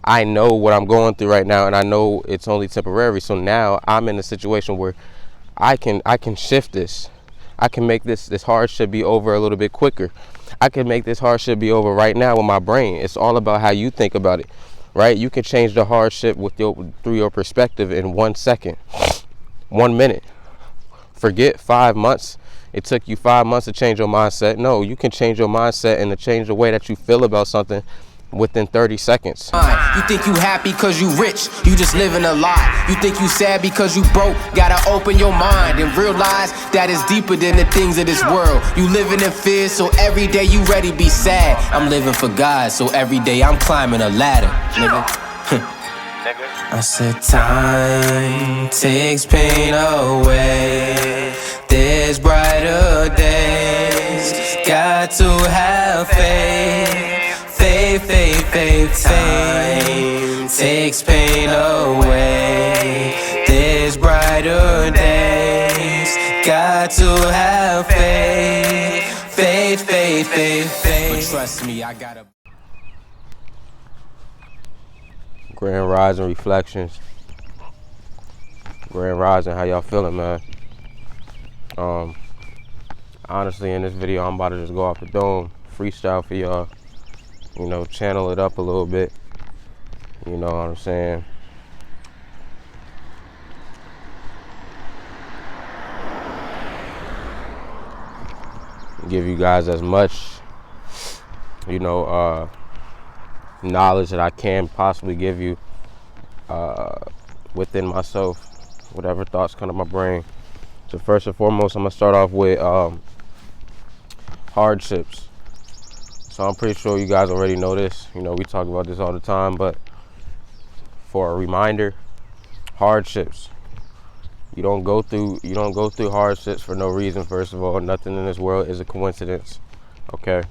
I know what I'm going through right now, and I know it's only temporary. So now I'm in a situation where I can shift this. I can make this hardship be over a little bit quicker. I can make this hardship be over right now with my brain. It's all about how you think about it, right? You can change the hardship through your perspective in 1 second, 1 minute. Forget 5 months. It took you 5 months to change your mindset. No, you can change your mindset and to change the way that you feel about something within 30 seconds. You think you happy cause you rich, you just living a lie. You think you sad because you broke, gotta open your mind and realize that it's deeper than the things of this world. You living in fear, so every day you ready be sad. I'm living for God, so every day I'm climbing a ladder, nigga. I said time takes pain away. There's brighter days. Got to have faith. Faith. Time takes pain away. There's brighter days. Got to have faith. But trust me, I gotta. Grand Rising Reflections. Grand Rising, how y'all feeling, man? Honestly, in this video, I'm about to just go off the dome, freestyle for y'all. You know, channel it up a little bit. You know what I'm saying? Give you guys as much, you know, knowledge that I can possibly give you within myself, whatever thoughts come to my brain. So first and foremost, I'm gonna start off with hardships. So I'm pretty sure you guys already know this. You know, we talk about this all the time, but for a reminder, hardships. You don't go through hardships for no reason. First of all, nothing in this world is a coincidence. Okay?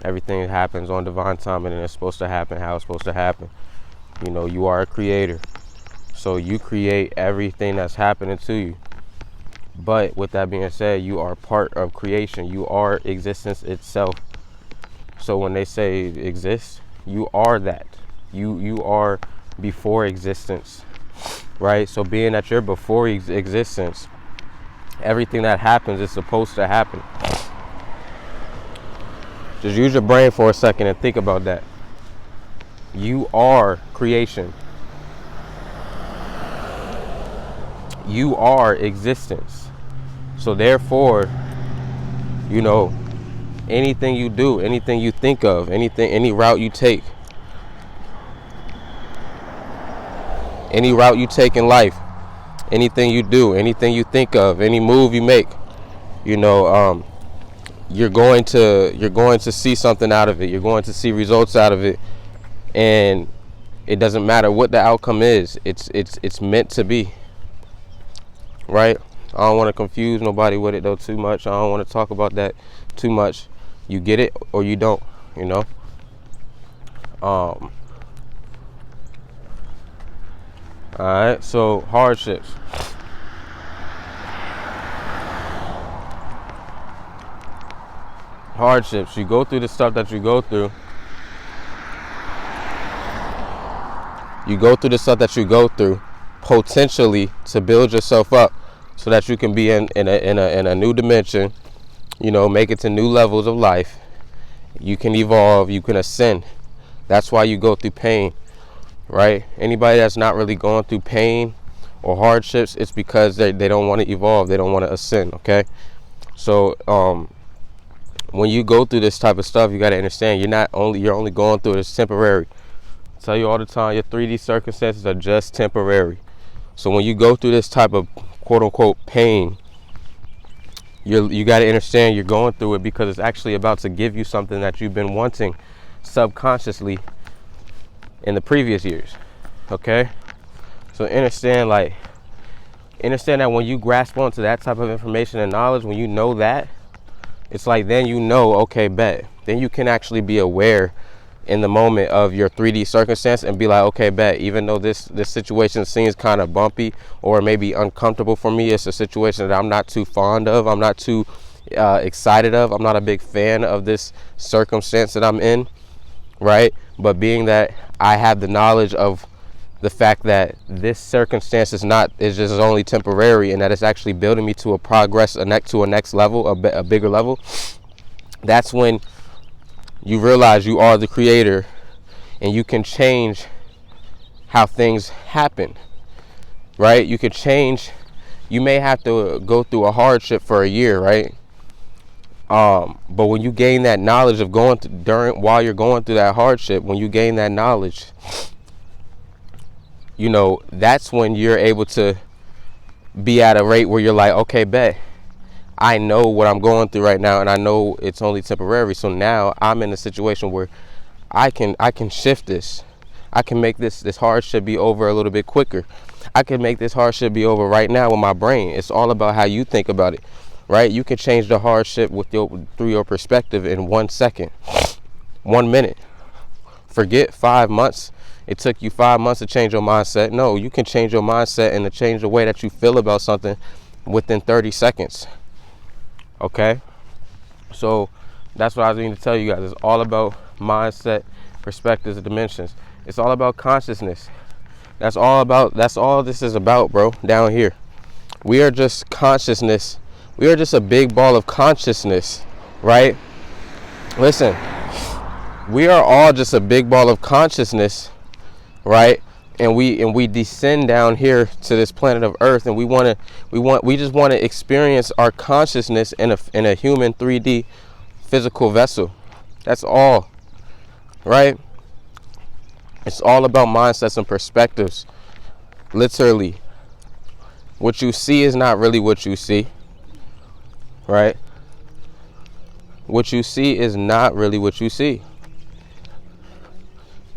Everything happens on divine timing, and it's supposed to happen how it's supposed to happen. You know, you are a creator, so you create everything that's happening to you. But with that being said, you are part of creation. You are existence itself. So when they say exist, you are that. You are before existence, right? So being that you're before existence, everything that happens is supposed to happen. Just use your brain for a second and think about that. You are creation. You are existence. So therefore, you know, anything you do, anything you think of, any route you take in life, anything you do, anything you think of, any move you make, you know, you're going to see something out of it. You're going to see results out of it, and it doesn't matter what the outcome is. It's meant to be, right? I don't want to confuse nobody with it though too much. I don't want to talk about that too much. You get it or you don't, you know. All right, so hardships. You go through the stuff that you go through. You go through the stuff that you go through, potentially to build yourself up, so that you can be in a new dimension. You know, make it to new levels of life. You can evolve. You can ascend. That's why you go through pain, right? Anybody that's not really going through pain or hardships, it's because they don't want to evolve. They don't want to ascend. Okay, so when you go through this type of stuff, you got to understand you're only going through it. It's temporary. I tell you all the time, your 3D circumstances are just temporary. So when you go through this type of quote unquote pain, you got to understand you're going through it because it's actually about to give you something that you've been wanting subconsciously in the previous years. Okay, so understand that when you grasp onto that type of information and knowledge, when you know that, it's like then you know, okay, bet. Then you can actually be aware in the moment of your 3D circumstance and be like, okay, bet, even though this situation seems kind of bumpy or maybe uncomfortable for me, it's a situation that I'm not too fond of, I'm not too excited of, I'm not a big fan of this circumstance that I'm in, right? But being that I have the knowledge of the fact that this circumstance is just only temporary, and that it's actually building me to a next level, a bigger level, that's when you realize you are the creator and you can change how things happen, right? You could change. You may have to go through a hardship for a year, right? But when you gain that knowledge of while you're going through that hardship, when you gain that knowledge, you know, that's when you're able to be at a rate where you're like, okay, bet, I know what I'm going through right now, and I know it's only temporary. So now I'm in a situation where I can shift this. I can make this hardship be over a little bit quicker. I can make this hardship be over right now with my brain. It's all about how you think about it, right? You can change the hardship through your perspective in 1 second, 1 minute. Forget 5 months. It took you 5 months to change your mindset. No, you can change your mindset and to change the way that you feel about something within 30 seconds. Okay? So that's what I was going to tell you guys. It's all about mindset, perspectives, and dimensions. It's all about consciousness. That's all this is about, bro, down here. We are just consciousness. We are just a big ball of consciousness, right? Listen, we are all just a big ball of consciousness, right? And we descend down here to this planet of Earth, and we just want to experience our consciousness in a human 3D physical vessel. That's all, right? It's all about mindsets and perspectives. Literally, what you see is not really what you see, right? What you see is not really what you see.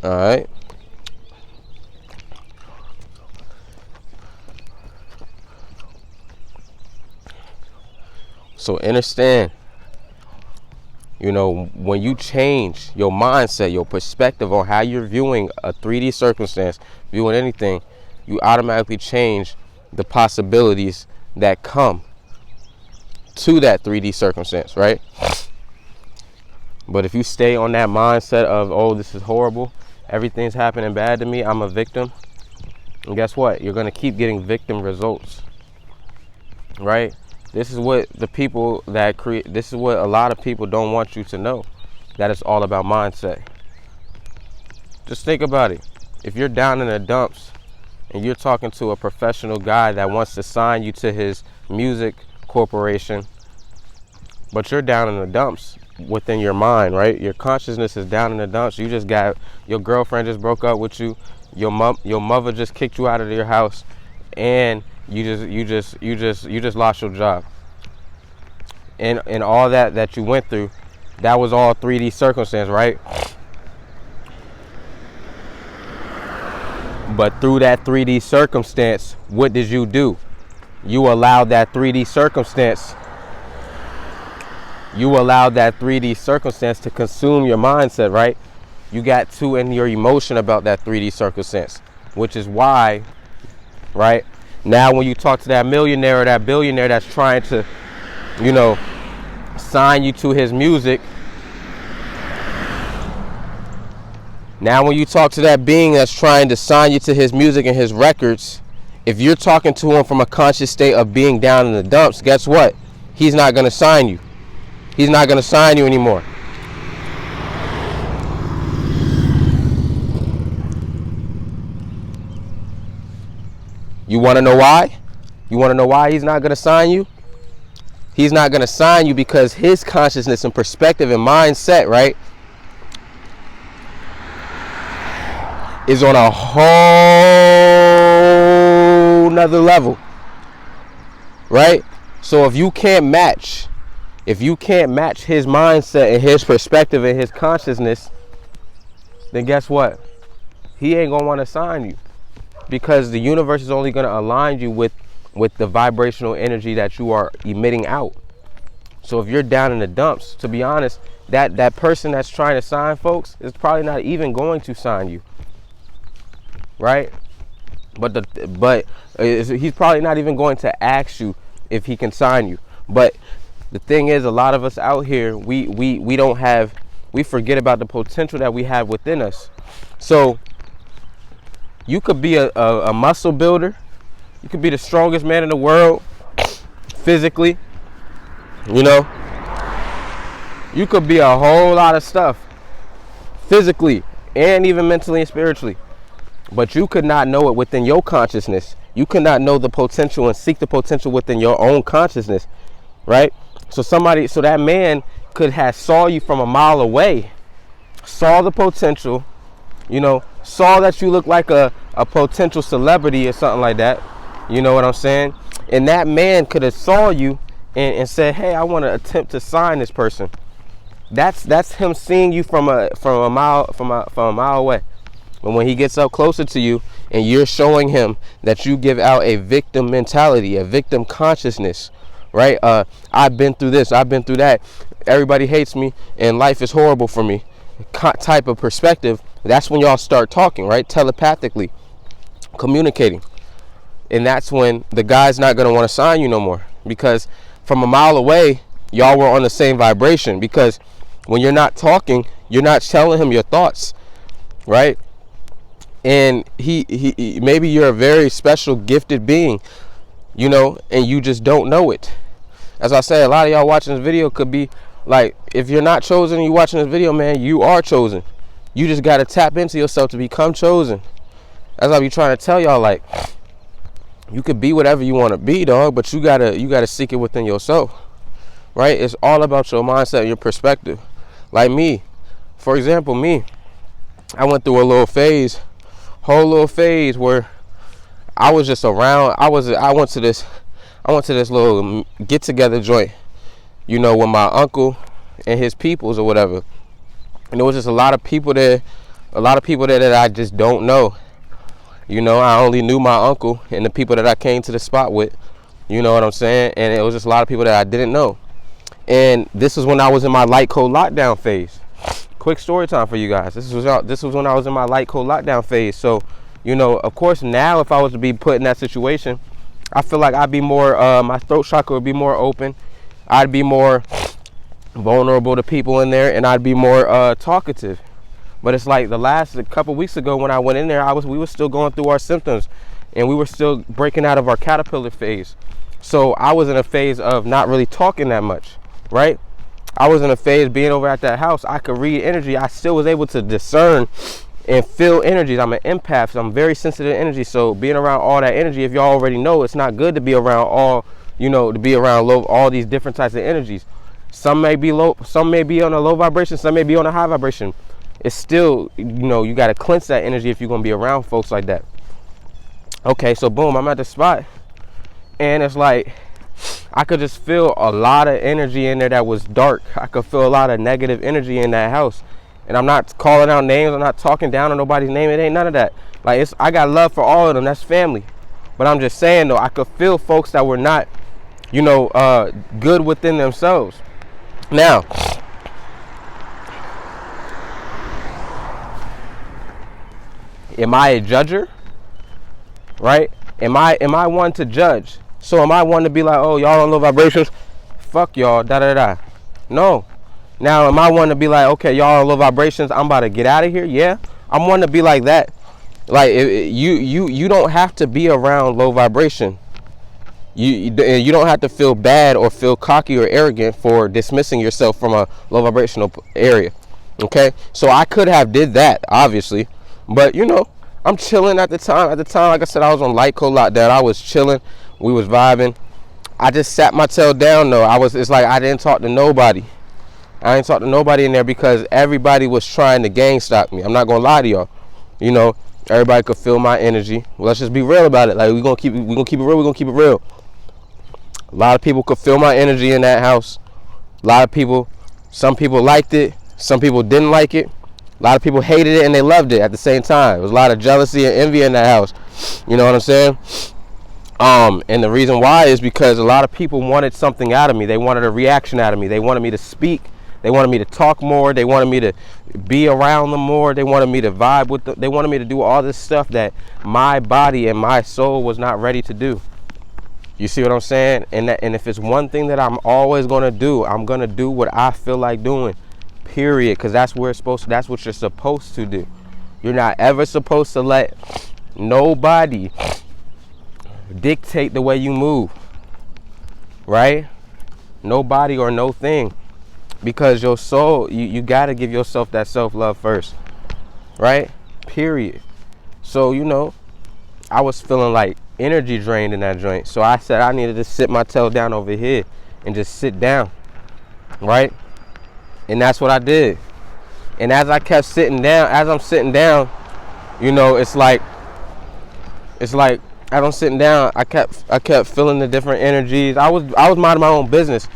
All right. So understand, you know, when you change your mindset, your perspective on how you're viewing a 3D circumstance, viewing anything, you automatically change the possibilities that come to that 3D circumstance, right? But if you stay on that mindset of, oh, this is horrible, everything's happening bad to me, I'm a victim, and guess what? You're going to keep getting victim results, right? This is what this is what a lot of people don't want you to know, that it's all about mindset. Just think about it. If you're down in the dumps and you're talking to a professional guy that wants to sign you to his music corporation, but you're down in the dumps within your mind, right? Your consciousness is down in the dumps. You just got, your girlfriend just broke up with you, your mother just kicked you out of your house, and you just lost your job, and all that you went through, that was all 3D circumstance, right? But through that 3D circumstance, what did you do? You allowed that 3D circumstance. You allowed that 3D circumstance to consume your mindset, right? You got too in your emotion about that 3D circumstance, which is why, right? Now when you talk to that millionaire or that billionaire that's trying to, you know, sign you to his music, now when you talk to that being that's trying to sign you to his music and his records, if you're talking to him from a conscious state of being down in the dumps, guess what? He's not going to sign you. He's not going to sign you anymore. You want to know why? You want to know why he's not going to sign you? He's not going to sign you because his consciousness and perspective and mindset, right, is on a whole nother level, right? So if you can't match his mindset and his perspective and his consciousness, then guess what? He ain't going to want to sign you, because the universe is only going to align you with the vibrational energy that you are emitting out. So if you're down in the dumps, to be honest, that person that's trying to sign folks is probably not even going to sign you, right? But he's probably not even going to ask you if he can sign you. But the thing is, a lot of us out here, we don't have we forget about the potential that we have within us. So you could be a muscle builder. You could be the strongest man in the world physically. You know, you could be a whole lot of stuff physically and even mentally and spiritually. But you could not know it within your consciousness. You could not know the potential and seek the potential within your own consciousness, right? So that man could have saw you from a mile away, saw the potential, you know, saw that you look like a potential celebrity or something like that. You know what I'm saying? And that man could have saw you and said, hey, I want to attempt to sign this person. That's him seeing you from a mile away. But when he gets up closer to you and you're showing him that you give out a victim mentality, a victim consciousness, right? I've been through this, I've been through that. Everybody hates me and life is horrible for me. Type of perspective. That's when y'all start talking, right? Telepathically, communicating. And that's when the guy's not going to want to sign you no more, because from a mile away, y'all were on the same vibration. Because when you're not talking, you're not telling him your thoughts, right? And he maybe you're a very special gifted being, you know, and you just don't know it. As I said, a lot of y'all watching this video could be like, if you're not chosen and you watching this video, man, you are chosen. You just got to tap into yourself to become chosen. As I be trying to tell y'all, like, you could be whatever you want to be, dog, but you gotta seek it within yourself, right? It's all about your mindset and your perspective. Like me, for example, I went through a whole little phase where I was just around. I went to this little get together joint, you know, with my uncle and his peoples or whatever. And there was just a lot of people there that I just don't know. You know, I only knew my uncle and the people that I came to the spot with. You know what I'm saying? And it was just a lot of people that I didn't know. And this was when I was in my light code lockdown phase. Quick story time for you guys. This was when I was in my light code lockdown phase. So, you know, of course, now if I was to be put in that situation, I feel like I'd be more, my throat chakra would be more open. I'd be more vulnerable to people in there, and I'd be more talkative. But it's like a couple weeks ago when I went in there, we were still going through our symptoms, and we were still breaking out of our caterpillar phase. So I was in a phase of not really talking that much, right? I was in a phase being over at that house. I could read energy. I still was able to discern and feel energies. I'm an empath, so I'm very sensitive to energy. So being around all that energy, if y'all already know, it's not good to be around all these different types of energies. Some may be low, some may be on a low vibration, some may be on a high vibration. It's still, you know, you got to cleanse that energy if you're going to be around folks like that. Okay, so boom, I'm at the spot, and it's like I could just feel a lot of energy in there that was dark. I could feel a lot of negative energy in that house. And I'm not calling out names, I'm not talking down on nobody's name. It ain't none of that. Like, I got love for all of them. That's family. But I'm just saying, though, I could feel folks that were not, you know, good within themselves. Now, am I a judger? Right? Am I one to judge? So am I one to be like, oh, y'all on low vibrations? Fuck y'all, da-da-da. No. Now, am I one to be like, okay, y'all on low vibrations, I'm about to get out of here? Yeah. I'm one to be like that. Like, you don't have to be around low vibration. You don't have to feel bad or feel cocky or arrogant for dismissing yourself from a low vibrational area. Okay? So I could have did that, obviously. But, you know, I'm chilling at the time. At the time, like I said, I was on light code lockdown. I was chilling. We was vibing. I just sat my tail down, though. It's like I didn't talk to nobody. I didn't talk to nobody in there because everybody was trying to gang stalk me. I'm not going to lie to y'all. You know, everybody could feel my energy. Well, let's just be real about it. Like, we're going to keep it real. We're going to keep it real. A lot of people could feel my energy in that house. A lot of people, some people liked it. Some people didn't like it. A lot of people hated it and they loved it at the same time. There was a lot of jealousy and envy in that house. You know what I'm saying? And the reason why is because a lot of people wanted something out of me. They wanted a reaction out of me. They wanted me to speak. They wanted me to talk more. They wanted me to be around them more. They wanted me to vibe with them. They wanted me to do all this stuff that my body and my soul was not ready to do. You see what I'm saying? And if it's one thing that I'm always going to do, I'm going to do what I feel like doing. period, because that's what you're supposed to do. You're not ever supposed to let nobody dictate the way you move, right? Nobody or no thing, because your soul, you got to give yourself that self-love first, right? Period. So, you know, I was feeling like energy drained in that joint, so I said I needed to sit my tail down over here and just sit down, right? And that's what I did. And as I kept sitting down, as I'm sitting down, you know, it's like as I'm sitting down, I kept feeling the different energies. I was minding my own business,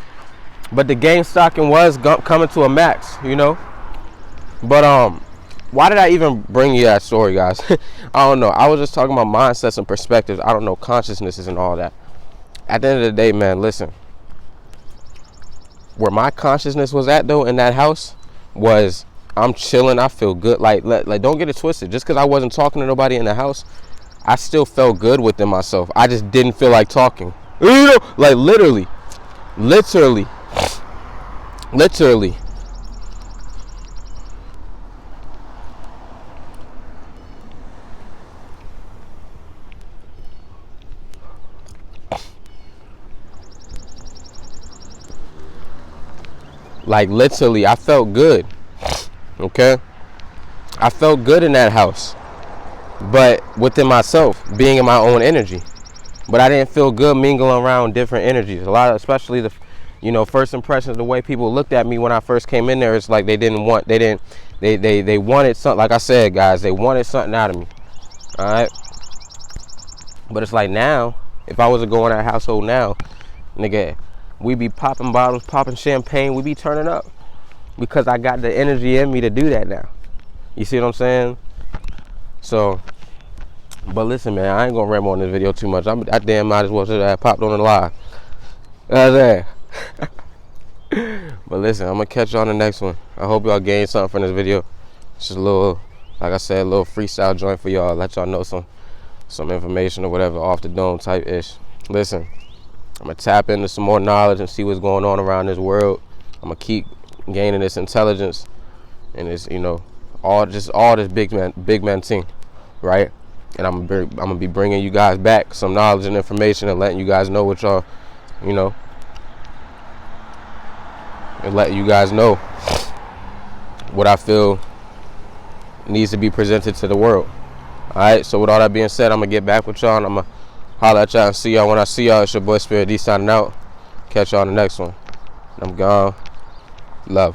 but the game stocking was coming to a max, you know. But why did I even bring you that story, guys? I don't know. I was just talking about mindsets and perspectives. I don't know, consciousnesses and all that. At the end of the day, man, listen. Where my consciousness was at, though, in that house, was I'm chilling. I feel good. Like don't get it twisted. Just because I wasn't talking to nobody in the house, I still felt good within myself. I just didn't feel like talking. You know, like literally. Like literally, I felt good. Okay? I felt good in that house. But within myself, being in my own energy. But I didn't feel good mingling around different energies. A lot, especially the, you know, first impressions, the way people looked at me when I first came in there, it's like they wanted something. Like I said, guys, they wanted something out of me. All right? But it's like now, if I was to go in that household now, nigga, we be popping bottles, popping champagne, we be turning up. Because I got the energy in me to do that now. You see what I'm saying? So, but listen, man, I ain't gonna ramble on this video too much. I damn might as well should have popped on the live. That's it. But listen, I'm gonna catch you on the next one. I hope y'all gained something from this video. It's just a little, like I said, a little freestyle joint for y'all. Let y'all know some information or whatever, off the dome type ish. Listen, I'm gonna tap into some more knowledge and see what's going on around this world. I'm gonna keep gaining this intelligence and this, you know, all this big man thing, right? And I'm gonna be bringing you guys back some knowledge and information and letting you guys know what y'all, you know, and letting you guys know what I feel needs to be presented to the world. All right. So with all that being said, I'm gonna get back with y'all and I'm gonna holler at y'all and see y'all when I see y'all. It's your boy SkrillaD signing out. Catch y'all on the next one. I'm gone. Love.